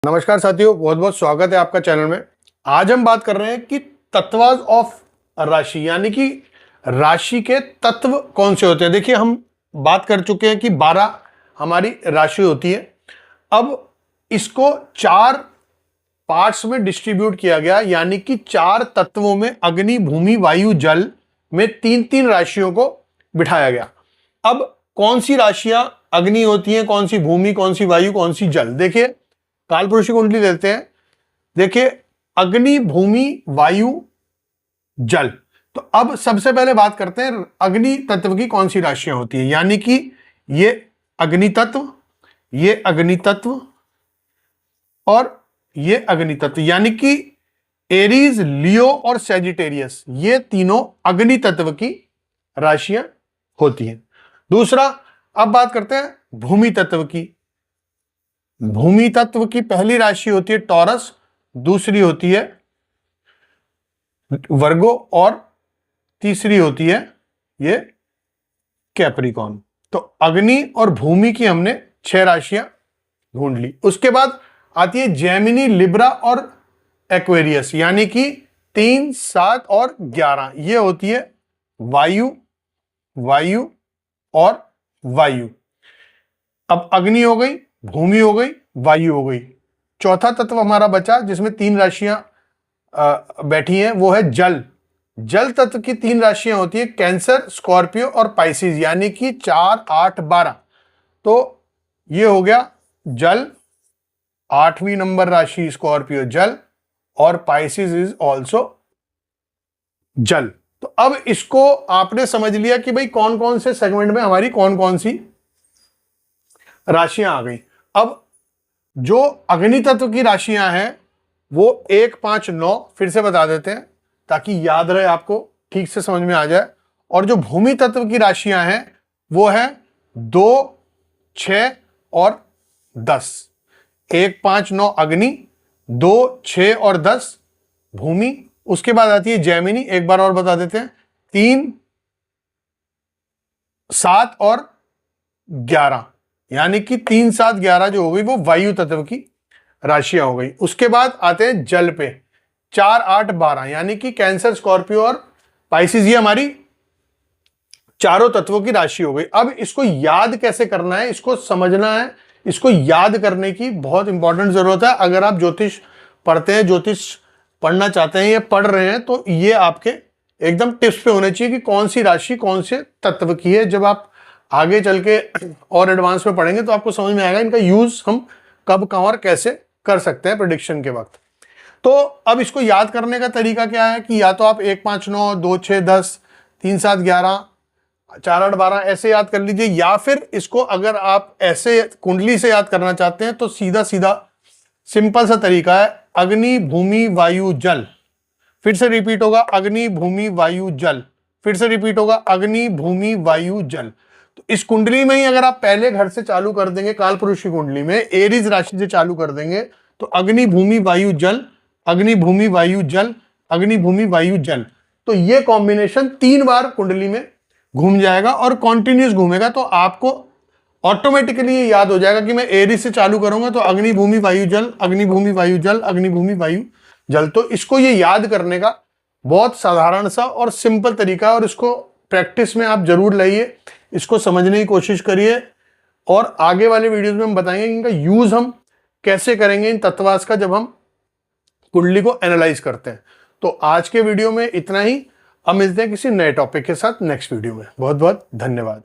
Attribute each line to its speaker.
Speaker 1: नमस्कार साथियों, बहुत बहुत स्वागत है आपका चैनल में। आज हम बात कर रहे हैं कि तत्वाज ऑफ राशि, यानी कि राशि के तत्व कौन से होते हैं। देखिए, हम बात कर चुके हैं कि 12 हमारी राशि होती है। अब इसको 4 पार्ट्स में डिस्ट्रीब्यूट किया गया, यानी कि 4 तत्वों में अग्नि, भूमि, वायु, जल में 3-3 राशियों को बिठाया गया। अब कौन सी राशियां अग्नि होती हैं, कौन सी भूमि, कौन सी वायु, कौन सी जल। देखिए, कालपुरुष की कुंडली लेते हैं। देखिए, अग्नि, भूमि, वायु, जल। तो अब सबसे पहले बात करते हैं अग्नि तत्व की कौन सी राशियां होती है, यानी कि ये अग्नि तत्व, ये अग्नि तत्व और ये अग्नि तत्व, यानी कि एरीज, लियो और सैजिटेरियस, ये तीनों अग्नि तत्व की राशियां होती हैं। दूसरा, अब बात करते हैं भूमि तत्व की। भूमि तत्व की पहली राशि होती है टॉरस, दूसरी होती है वर्गो और तीसरी होती है ये कैप्रिकॉर्न। तो अग्नि और भूमि की हमने 6 राशियां ढूंढ ली। उसके बाद आती है जेमिनी, लिब्रा और एक्वेरियस, यानी कि 3, 7 और 11। ये होती है वायु, वायु और वायु। अब अग्नि हो गई, भूमि हो गई, वायु हो गई। चौथा तत्व हमारा बचा जिसमें 3 राशियां बैठी हैं, वो है जल। जल तत्व की 3 राशियां होती है कैंसर, स्कॉर्पियो और पाइसिस, यानी कि 4, 8, 12। तो ये हो गया जल, 8वीं नंबर राशि स्कॉर्पियो जल, और पाइसिस इज ऑल्सो जल। तो अब इसको आपने समझ लिया कि भाई कौन कौन से सेगमेंट में हमारी कौन कौन सी राशियां आ गई। अब जो अग्नि तत्व की राशियां हैं वो 1, 5, 9 फिर से बता देते हैं ताकि याद रहे, आपको ठीक से समझ में आ जाए। और जो भूमि तत्व की राशियां हैं वो है 2, 6 और 10। 1, 5, 9 अग्नि, 2, 6 और 10 भूमि। उसके बाद आती है जेमिनी, एक बार और बता देते हैं, 3, 7 और 11, यानी कि 3, 7, 11 जो हो गई वो वायु तत्व की राशियां हो गई। उसके बाद आते हैं जल पे, 4, 8, 12, यानी कि कैंसर, स्कॉर्पियो और पाइसिस, ये हमारी चारों तत्वों की राशि हो गई। अब इसको याद कैसे करना है, इसको समझना है। इसको याद करने की बहुत इंपॉर्टेंट जरूरत है। अगर आप ज्योतिष पढ़ते हैं, ज्योतिष पढ़ना चाहते हैं या पढ़ रहे हैं, तो ये आपके एकदम टिप्स पे होने चाहिए कि कौन सी राशि कौन से तत्व की है। जब आप आगे चल के और एडवांस में पढ़ेंगे तो आपको समझ में आएगा इनका यूज हम कब, कहां और कैसे कर सकते हैं प्रेडिक्शन के वक्त। तो अब इसको याद करने का तरीका क्या है कि या तो आप 1, 5, 9, 2, 6, 10, 3, 7, 11, 4, 8, 12 ऐसे याद कर लीजिए, या फिर इसको अगर आप ऐसे कुंडली से याद करना चाहते हैं तो सीधा सीधा सिंपल सा तरीका है, अग्नि, भूमि, वायु, जल। फिर से रिपीट होगा, अग्नि, भूमि, वायु, जल। फिर से रिपीट होगा, अग्नि, भूमि, वायु, जल। तो इस कुंडली में ही अगर आप पहले घर से चालू कर देंगे, कालपुरुष की कुंडली में एरीज राशि से चालू कर देंगे, तो अग्नि, भूमि, वायु, जल, अग्नि, भूमि, वायु, जल, अग्नि, भूमि, वायु, जल। तो ये कॉम्बिनेशन 3 बार कुंडली में घूम जाएगा और कॉन्टिन्यूस घूमेगा। तो आपको ऑटोमेटिकली ये याद हो जाएगा कि मैं एरीज से चालू करूंगा तो अग्नि, भूमि, वायु, जल, अग्नि, भूमि, वायु, जल, अग्नि, भूमि, वायु, जल। तो इसको ये याद करने का बहुत साधारण सा और सिंपल तरीका है, और इसको प्रैक्टिस में आप जरूर लाइए, इसको समझने की कोशिश करिए। और आगे वाले वीडियोस में हम बताएंगे इनका यूज हम कैसे करेंगे इन तत्वास का, जब हम कुंडली को एनालाइज करते हैं। तो आज के वीडियो में इतना ही। अब मिलते हैं किसी नए टॉपिक के साथ नेक्स्ट वीडियो में। बहुत बहुत धन्यवाद।